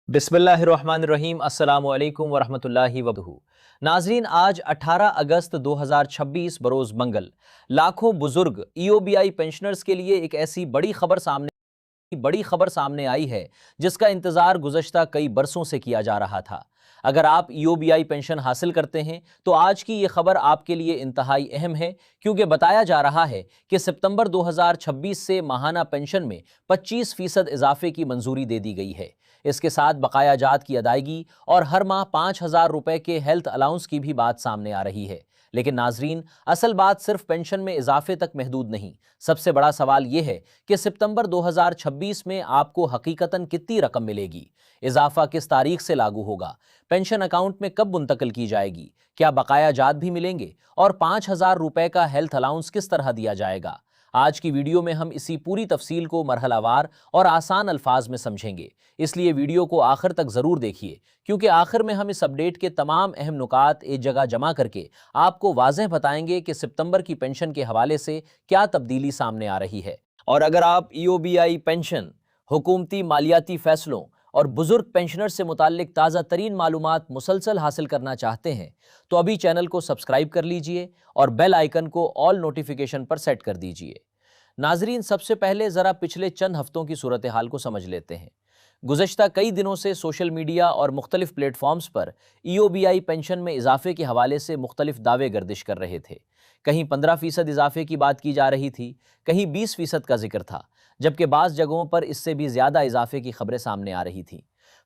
बिस्मिल्लाहिर्रहमानिर्रहीम अस्सलामु अलैकुम वरहमतुल्लाहि वबरकातुहू। नाजरीन, आज 18 अगस्त 2026 बरोज़ मंगल लाखों बुजुर्ग ईओबीआई पेंशनर्स के लिए एक ऐसी बड़ी खबर सामने आई है जिसका इंतजार गुज़श्ता कई बरसों से किया जा रहा था। अगर आप ईओबीआई पेंशन हासिल करते हैं तो आज की ये खबर आपके लिए इंतहाई अहम है, क्योंकि बताया जा रहा है कि सितंबर 2026 से माहाना पेंशन में 25% इजाफे की मंजूरी दे दी गई है। इसके साथ बकाया जात की अदायगी और हर माह 5,000 रुपए के हेल्थ अलाउंस की भी बात सामने आ रही है। लेकिन नाजरीन, असल बात सिर्फ पेंशन में इजाफे तक महदूद नहीं। सबसे बड़ा सवाल यह है कि सितंबर 2026 में आपको हकीकतन कितनी रकम मिलेगी, इजाफा किस तारीख से लागू होगा, पेंशन अकाउंट में कब मुंतकिल की जाएगी, क्या बकाया जात भी मिलेंगे और 5,000 रुपए का हेल्थ अलाउंस किस तरह दिया जाएगा। आज की वीडियो में हम इसी पूरी तफसील को मरहलावार और आसान अल्फाज में समझेंगे, इसलिए वीडियो को आखिर तक ज़रूर देखिए, क्योंकि आखिर में हम इस अपडेट के तमाम अहम नुकात एक जगह जमा करके आपको वाज़ेह बताएंगे कि सितंबर की पेंशन के हवाले से क्या तब्दीली सामने आ रही है। और अगर आप ईओबीआई पेंशन, हुकूमती मालियाती फ़ैसलों और बुजुर्ग पेंशनर से मुताल्लिक ताज़ा तरीन मालूमात मुसलसल हासिल करना चाहते हैं तो अभी चैनल को सब्सक्राइब कर लीजिए और बेल आइकन को ऑल नोटिफिकेशन पर सेट कर दीजिए। नाजरीन, सबसे पहले ज़रा पिछले चंद हफ्तों की सूरत हाल को समझ लेते हैं। गुज़श्ता कई दिनों से सोशल मीडिया और मुख्तलिफ प्लेटफॉर्म्स पर ईओबीआई पेंशन में इजाफे के हवाले से मुख्तलिफ दावे गर्दिश कर रहे थे। कहीं 15% इजाफे की बात की जा रही थी, कहीं 20% का जिक्र था, जबकि बाज़ जगहों पर इससे भी ज़्यादा इजाफे की खबरें सामने आ रही थीं।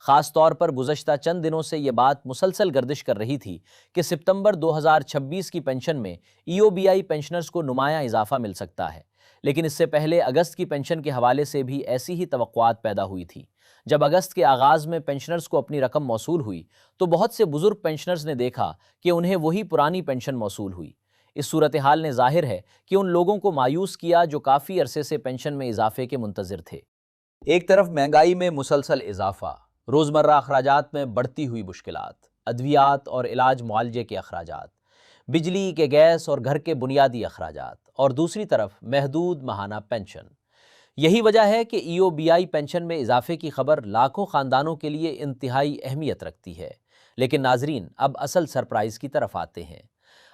ख़ास तौर पर गुज़श्ता चंद दिनों से ये बात मुसलसल गर्दिश कर रही थी कि सितंबर 2026 की पेंशन में ईओबीआई पेंशनर्स को नुमाया इजाफा मिल सकता है। लेकिन इससे पहले अगस्त की पेंशन के हवाले से भी ऐसी ही तवक्कुआत पैदा हुई थी। जब अगस्त के आगाज़ में पेंशनर्स को अपनी रकम मौसूल हुई तो बहुत से बुजुर्ग पेंशनर्स ने देखा कि उन्हें वही पुरानी पेंशन मौसूल हुई। इस सूरत हाल ने जाहिर है कि उन लोगों को मायूस किया जो काफ़ी अरसे से पेंशन में इजाफे के मुंतज़िर थे। एक तरफ महंगाई में मुसलसल इजाफा, रोज़मर्रा अखराजात में बढ़ती हुई मुश्किलात, अद्वियात और इलाज मुआलजे के अखराजात, बिजली के गैस और घर के बुनियादी अखराजात, और दूसरी तरफ महदूद माहाना पेंशन। यही वजह है कि ईओबीआई पेंशन में इजाफे की खबर लाखों ख़ानदानों के लिए इंतहाई अहमियत रखती है। लेकिन नाजरीन, अब असल सरप्राइज़ की तरफ आते हैं।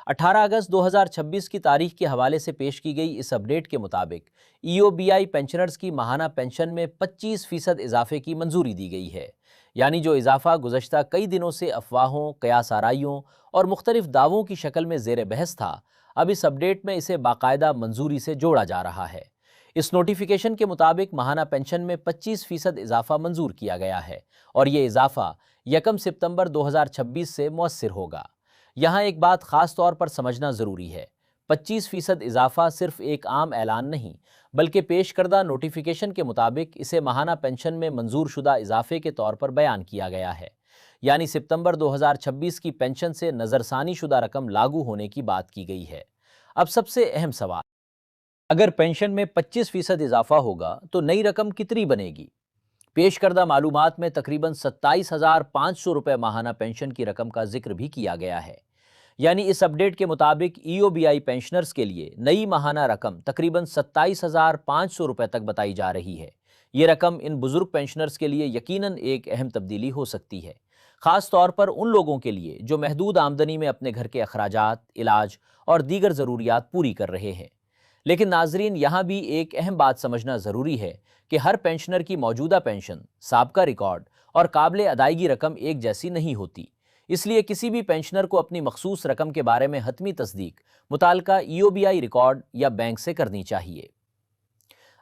18 अगस्त 2026 की तारीख के हवाले से पेश की गई इस अपडेट के मुताबिक ईओबीआई पेंशनर्स की माहाना पेंशन में 25% इजाफे की मंजूरी दी गई है। यानी जो इजाफा गुज़श्ता कई दिनों से अफवाहों, कयास आराइयों और मुख्तलिफ दावों की शक्ल में ज़ेर बहस था, अब इस अपडेट में इसे बाकायदा मंजूरी से जोड़ा जा रहा है। इस नोटिफिकेशन के मुताबिक माहाना पेंशन में 25% इजाफा मंजूर किया गया है और ये इजाफा 1 सितंबर 2026 से मुअस्सिर होगा। यहाँ एक बात ख़ास तौर पर समझना ज़रूरी है, 25% इजाफा सिर्फ एक आम ऐलान नहीं, बल्कि पेश करदा नोटिफिकेशन के मुताबिक इसे माहाना पेंशन में मंजूर शुदा इजाफे के तौर पर बयान किया गया है। यानी सितंबर 2026 की पेंशन से नज़रसानी शुदा रकम लागू होने की बात की गई है। अब सबसे अहम सवाल, अगर पेंशन में 25% इजाफा होगा तो नई रकम कितनी बनेगी? पेश करदा मालूमात में तकरीबन 27,500 रुपये माहाना पेंशन की रकम का जिक्र भी किया गया है। यानी इस अपडेट के मुताबिक ईओबीआई पेंशनर्स के लिए नई माहाना रकम तकरीबन 27,500 रुपये तक बताई जा रही है। ये रकम इन बुजुर्ग पेंशनर्स के लिए यकीनन एक अहम तब्दीली हो सकती है, ख़ास तौर पर उन लोगों के लिए जो महदूद आमदनी में अपने घर के अखराजात, इलाज और दीगर ज़रूरियात पूरी कर रहे हैं। लेकिन नाजरीन, यहाँ भी एक अहम बात समझना ज़रूरी है कि हर पेंशनर की मौजूदा पेंशन, साबका रिकॉर्ड और काबिल अदायगी रकम एक जैसी नहीं होती। इसलिए किसी भी पेंशनर को अपनी मखसूस रकम के बारे में हतमी तस्दीक मुताल्लिका ईओबीआई रिकॉर्ड या बैंक से करनी चाहिए।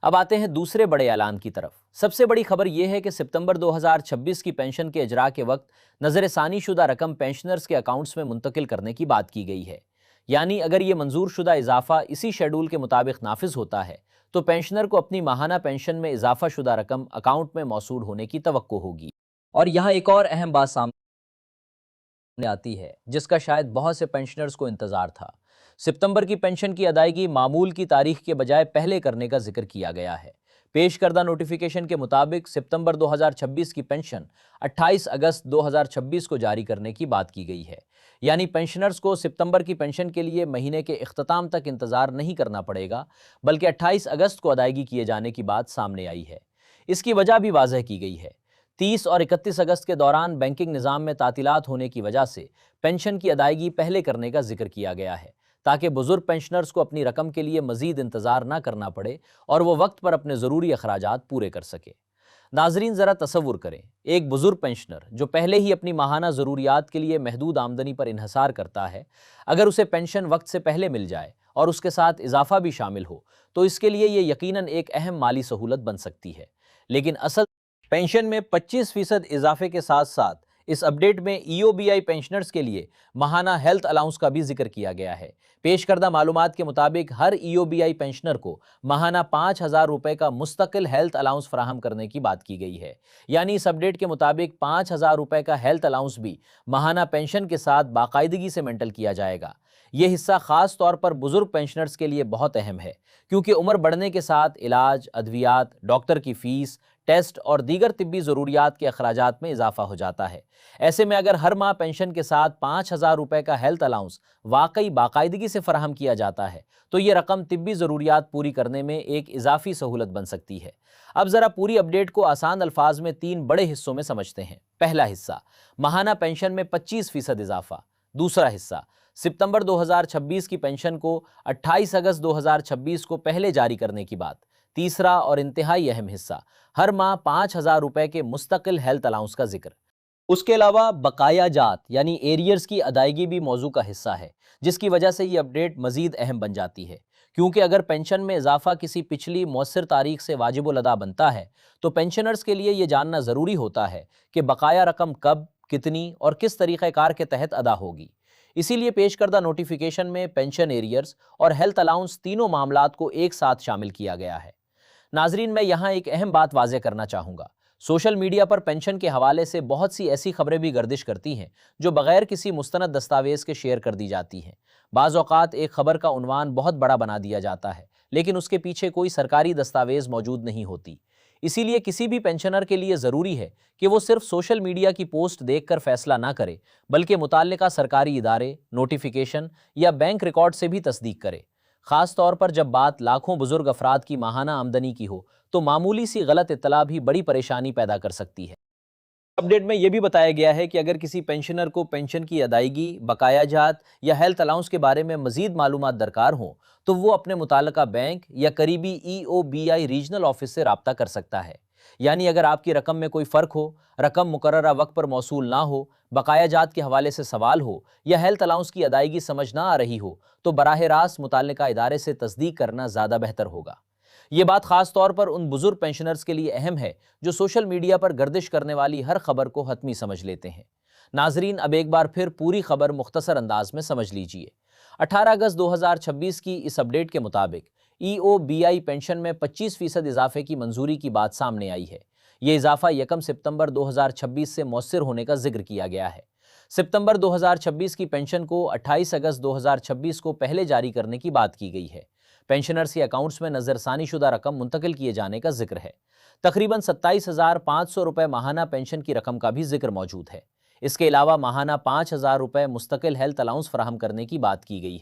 अब आते हैं दूसरे बड़े ऐलान की तरफ। सबसे बड़ी खबर यह है कि सितंबर 2026 की पेंशन के इजरा के वक्त नज़रसानी शुदा रकम पेंशनर्स के अकाउंट्स में मुंतकिल करने की बात की गई है। यानी अगर ये मंजूर शुदा इजाफा इसी शेड्यूल के मुताबिक नाफिज होता है तो पेंशनर को अपनी माहाना पेंशन में इजाफा शुदा रकम अकाउंट में मौसूल होने की तवक्को होगी। और यहाँ एक और अहम बात सामने आती है जिसका शायद बहुत से पेंशनर्स को इंतजार था। सितंबर की पेंशन की अदायगी मामूल की तारीख के बजाय पहले करने का जिक्र किया गया है। पेश करदा नोटिफिकेशन के मुताबिक सितंबर 2026 की पेंशन 28 अगस्त 2026 को जारी करने की बात की गई है। यानी पेंशनर्स को सितंबर की पेंशन के लिए महीने के इख्तिताम तक इंतजार नहीं करना पड़ेगा, बल्कि 28 अगस्त को अदायगी किए जाने की बात सामने आई है। इसकी वजह भी वाज़ह की गई है। 30 और 31 अगस्त के दौरान बैंकिंग निज़ाम में तातीलात होने की वजह से पेंशन की अदायगी पहले करने का जिक्र किया गया है, ताकि बुजुर्ग पेंशनर्स को अपनी रकम के लिए मजीद इंतज़ार ना करना पड़े और वो वक्त पर अपने ज़रूरी अखराजात पूरे कर सके। नाजरीन, ज़रा तसव्वुर करें, एक बुजुर्ग पेंशनर जो पहले ही अपनी माहाना ज़रूरियात के लिए महदूद आमदनी पर इन्हसार करता है, अगर उसे पेंशन वक्त से पहले मिल जाए और उसके साथ इजाफा भी शामिल हो तो इसके लिए ये यकीनन एक अहम माली सहूलत बन सकती है। लेकिन असल पेंशन में 25% इजाफे के साथ साथ इस अपडेट में ईओबीआई पेंशनर्स के लिए माहाना हेल्थ अलाउंस का भी जिक्र किया गया है। पेश करदा मालूमात के मुताबिक हर ईओबीआई पेंशनर को माहाना 5,000 रुपए का मुस्तकिल हेल्थ अलाउंस फराहम करने की बात की गई है। यानी इस अपडेट के मुताबिक 5,000 रुपए का हेल्थ अलाउंस भी माहाना पेंशन के साथ बाकायदगी से मेंटल किया जाएगा। यह हिस्सा खास तौर पर बुजुर्ग पेंशनर्स के लिए बहुत अहम है, क्योंकि उम्र बढ़ने के साथ इलाज, अद्वियात, डॉक्टर की फीस, टेस्ट और दीगर तिब्बी ज़रूरियात के अखराजात में इजाफा हो जाता है। ऐसे में अगर हर माह पेंशन के साथ 5,000 रुपए का हेल्थ अलाउंस वाकई बाकायदगी से फराहम किया जाता है तो ये रकम तिब्बी ज़रूरियात पूरी करने में एक इजाफी सहूलत बन सकती है। अब ज़रा पूरी अपडेट को आसान अल्फाज में 3 बड़े हिस्सों में समझते हैं। पहला हिस्सा, माहाना पेंशन में 25% इजाफा। दूसरा हिस्सा, सितंबर 2026 की पेंशन को 28 अगस्त 2026 को पहले जारी करने की बात। तीसरा और इंतहाई अहम हिस्सा, हर माह 5,000 रुपए के मुस्तकिल हेल्थ अलाउंस का जिक्र। उसके अलावा बकाया जात यानी एरियर्स की अदायगी भी मौजू का हिस्सा है, जिसकी वजह से ये अपडेट मजीद अहम बन जाती है, क्योंकि अगर पेंशन में इजाफा किसी पिछली मौसर तारीख से वाजिबुल अदा बनता है तो पेंशनर्स के लिए ये जानना ज़रूरी होता है कि बकाया रकम कब, कितनी और किस तरीक़ेकार के तहत अदा होगी। इसीलिए पेश करदा नोटिफिकेशन में पेंशन एरियर्स और हेल्थ अलाउंस तीनों मामलात को एक साथ शामिल किया गया है। नाजरीन, मैं यहाँ एक अहम बात वाज़े करना चाहूँगा। सोशल मीडिया पर पेंशन के हवाले से बहुत सी ऐसी खबरें भी गर्दिश करती हैं जो बग़ैर किसी मुस्तनद दस्तावेज़ के शेयर कर दी जाती हैं। बाज़ औक़ात एक खबर का उन्वान बहुत बड़ा बना दिया जाता है, लेकिन उसके पीछे कोई सरकारी दस्तावेज़ मौजूद नहीं होती। इसीलिए किसी भी पेंशनर के लिए ज़रूरी है कि वो सिर्फ सोशल मीडिया की पोस्ट देखकर फैसला ना करे, बल्कि मुताल्लिका सरकारी इदारे, नोटिफिकेशन या बैंक रिकॉर्ड से भी तस्दीक करे। ख़ास तौर पर जब बात लाखों बुजुर्ग अफराद की माहाना आमदनी की हो तो मामूली सी गलत इत्तला भी बड़ी परेशानी पैदा कर सकती है। अपडेट में यह भी बताया गया है कि अगर किसी पेंशनर को पेंशन की अदायगी, बकाया जात या हेल्थ अलाउंस के बारे में मजीद मालूमात दरकार हो तो वो अपने मुताल्लिका बैंक या करीबी ईओबीआई रीजनल ऑफिस से राब्ता कर सकता है। यानी अगर आपकी रकम में कोई फ़र्क हो, रकम मुकर्ररा वक्त पर मौसूल ना हो, बकाया जात के हवाले से सवाल हो या हेल्थ अलाउंस की अदायगी समझ ना आ रही हो तो बराह रास्त मुताल्लिका इदारे से तस्दीक करना ज़्यादा बेहतर होगा। ये बात ख़ास तौर पर उन बुजुर्ग पेंशनर्स के लिए अहम है जो सोशल मीडिया पर गर्दिश करने वाली हर खबर को हतमी समझ लेते हैं। नाजरीन, अब एक बार फिर पूरी खबर मुख्तसर अंदाज में समझ लीजिए। 18 अगस्त 2026 की इस अपडेट के मुताबिक ईओबीआई पेंशन में 25% इजाफे की मंजूरी की बात सामने आई है। ये इजाफा 1 सितंबर 2026 से मौसर होने का जिक्र किया गया है। सितंबर 2026 की पेंशन को 28 अगस्त 2026 को पहले जारी करने की बात की गई है। पेंशनर्स के अकाउंट्स में नज़रसानी शुदा रकम मुंतकिल किए जाने का जिक्र है। तकरीबन 27,500 रुपये माहाना पेंशन की रकम का भी जिक्र मौजूद है। इसके अलावा माहाना 5,000 रुपये मुस्तकिल हेल्थ अलाउंस फराहम करने की बात की गई है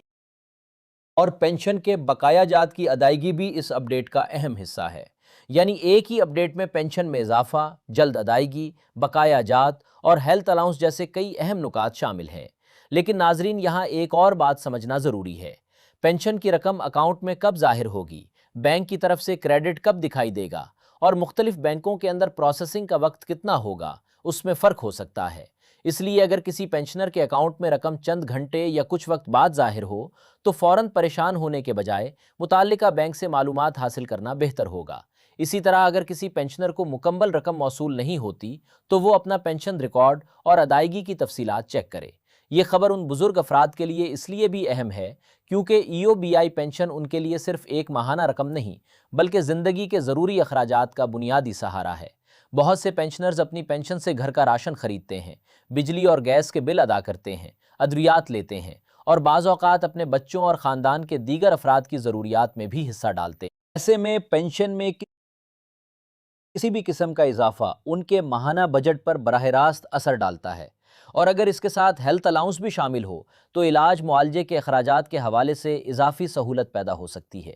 और पेंशन के बकाया जात की अदायगी भी इस अपडेट का अहम हिस्सा है। यानी एक ही अपडेट में पेंशन में इजाफा, जल्द अदायगी, बकाया जात और हेल्थ अलाउंस जैसे कई अहम नुकात शामिल हैं। लेकिन नाजरीन, यहाँ एक और बात समझना ज़रूरी है। पेंशन की रकम अकाउंट में कब जाहिर होगी, बैंक की तरफ से क्रेडिट कब दिखाई देगा और मुख्तलिफ बैंकों के अंदर प्रोसेसिंग का वक्त कितना होगा, उसमें फ़र्क हो सकता है। इसलिए अगर किसी पेंशनर के अकाउंट में रकम चंद घंटे या कुछ वक्त बाद जाहिर हो तो फ़ौरन परेशान होने के बजाय मुताल्लिका बैंक से मालूमात हासिल करना बेहतर होगा। इसी तरह अगर किसी पेंशनर को मुकम्मल रकम मौसूल नहीं होती तो वो अपना पेंशन रिकॉर्ड और अदायगी की तफसीलात चेक करे। ये खबर उन बुजुर्ग अफराद के लिए इसलिए भी अहम है क्योंकि ईओबीआई पेंशन उनके लिए सिर्फ एक माहाना रकम नहीं बल्कि ज़िंदगी के ज़रूरी अखराजात का बुनियादी सहारा है। बहुत से पेंशनर्स अपनी पेंशन से घर का राशन खरीदते हैं, बिजली और गैस के बिल अदा करते हैं, अद्वियात लेते हैं और बाज़ औक़ात अपने बच्चों और ख़ानदान के दीगर अफराद की ज़रूरियात में भी हिस्सा डालते हैं। ऐसे में पेंशन में किसी भी किस्म का इजाफा उनके माहाना बजट पर बराह रास्त असर डालता है और अगर इसके साथ हेल्थ अलाउंस भी शामिल हो तो इलाज मुआलजे के अखराजात के हवाले से इजाफी सहूलत पैदा हो सकती है।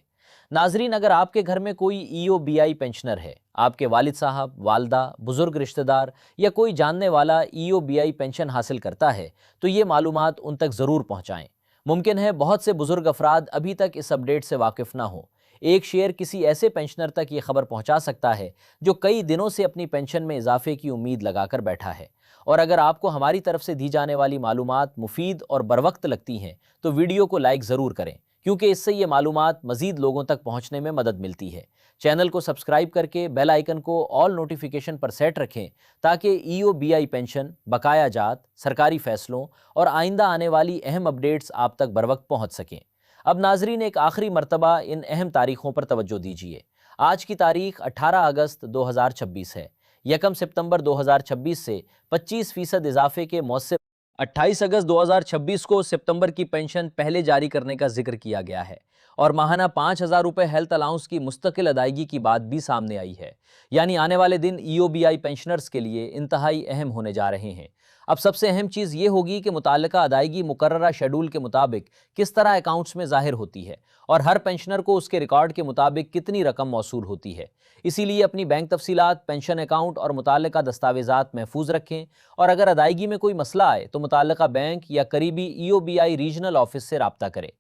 नाजरीन, अगर आपके घर में कोई EOBI पेंशनर है, आपके वालिद साहब, वालदा, बुजुर्ग रिश्तेदार या कोई जानने वाला EOBI पेंशन हासिल करता है, तो ये मालूमात उन तक ज़रूर पहुँचाएँ। मुमकिन है बहुत से बुजुर्ग अफराद अभी तक इस अपडेट से वाकिफ़ ना हो। एक शेयर किसी ऐसे पेंशनर तक ये खबर पहुंचा सकता है जो कई दिनों से अपनी पेंशन में इजाफे की उम्मीद लगाकर बैठा है। और अगर आपको हमारी तरफ से दी जाने वाली मालूमात मुफीद और बरवक्त लगती हैं तो वीडियो को लाइक ज़रूर करें, क्योंकि इससे ये मालूमात मज़ीद लोगों तक पहुंचने में मदद मिलती है। चैनल को सब्सक्राइब करके बेल आइकन को ऑल नोटिफिकेशन पर सेट रखें ताकि EOBI पेंशन, बकाया जात, सरकारी फ़ैसलों और आइंदा आने वाली अहम अपडेट्स आप तक बरवक्त पहुँच सकें। अब नाजरीन, एक आखिरी मरतबा इन अहम तारीख़ों पर तवज्जो दीजिए। आज की तारीख 18 अगस्त 2026 है। 1 सितंबर 2026 से 25% इजाफे के मौसम 28 अगस्त 2026 को सितंबर की पेंशन पहले जारी करने का जिक्र किया गया है और माहाना 5,000 रुपये हेल्थ अलाउंस की मुस्तकिल अदायगी की बात भी सामने आई है। यानी आने वाले दिन EOBI पेंशनर्स के लिए इंतहाई अहम होने जा रहे हैं। अब सबसे अहम चीज़ ये होगी कि मुताल्लिका अदायगी मुकर्ररा शेड्यूल के मुताबिक किस तरह अकाउंट्स में ज़ाहिर होती है और हर पेंशनर को उसके रिकॉर्ड के मुताबिक कितनी रकम मौसूल होती है। इसीलिए अपनी बैंक तफसीलात, पेंशन अकाउंट और मुताल्लिका दस्तावेज़ात महफूज रखें और अगर अदायगी में कोई मसला आए तो मुताल्लिका बैंक या करीबी EOBI रीजनल ऑफिस से रब्ता करें।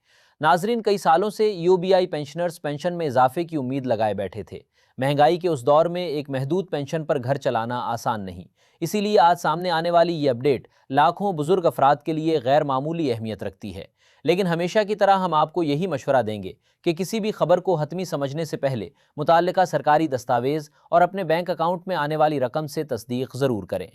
नाजरीन, कई सालों से EOBI पेंशनर्स पेंशन में इजाफे की उम्मीद लगाए बैठे थे। महंगाई के उस दौर में एक महदूद पेंशन पर घर चलाना आसान नहीं। इसीलिए आज सामने आने वाली ये अपडेट लाखों बुजुर्ग अफराद के लिए गैर मामूली अहमियत रखती है। लेकिन हमेशा की तरह हम आपको यही मशवरा देंगे कि किसी भी खबर को हतमी समझने से पहले मुताल्लिका सरकारी दस्तावेज़ और अपने बैंक अकाउंट में आने वाली रकम से तस्दीक ज़रूर करें।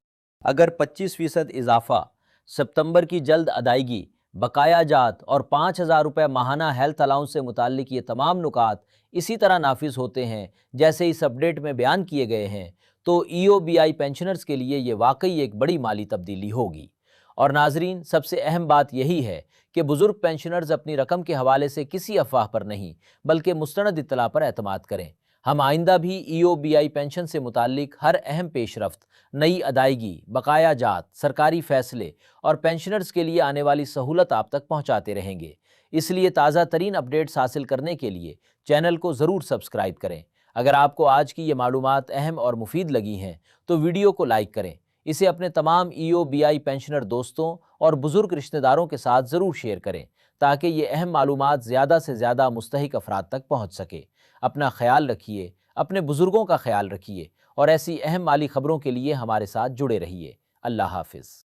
अगर 25% इजाफा, सितंबर की जल्द अदायगी, बकाया जात और 5,000 रुपये माहाना हेल्थ अलाउंस से मुताल्लिक ये तमाम नुकात इसी तरह नाफिज होते हैं जैसे इस अपडेट में बयान किए गए हैं, तो EOBI पेंशनर्स के लिए ये वाकई एक बड़ी माली तब्दीली होगी। और नाजरीन, सबसे अहम बात यही है कि बुज़ुर्ग पेंशनर्स अपनी रकम के हवाले से किसी अफवाह पर नहीं बल्कि मुस्तनद इत्तला पर एतमाद करें। हम आइंदा भी EOBI पेंशन से मुताल्लिक हर अहम पेशरफ्त, नई अदायगी, बकाया जात, सरकारी फ़ैसले और पेंशनर्स के लिए आने वाली सहूलत आप तक पहुँचाते रहेंगे। इसलिए ताज़ा तरीन अपडेट्स हासिल करने के लिए चैनल को ज़रूर सब्सक्राइब करें। अगर आपको आज की ये मालूमात अहम और मुफीद लगी हैं तो वीडियो को लाइक करें, इसे अपने तमाम EOBI पेंशनर दोस्तों और बुज़ुर्ग रिश्तेदारों के साथ ज़रूर शेयर करें ताकि ये अहम मालूमात ज़्यादा से ज़्यादा मुस्तहिक अफराद तक पहुँच सके। अपना ख्याल रखिए, अपने बुज़ुर्गों का ख्याल रखिए और ऐसी अहम माली खबरों के लिए हमारे साथ जुड़े रहिए। अल्लाह हाफ़िज़।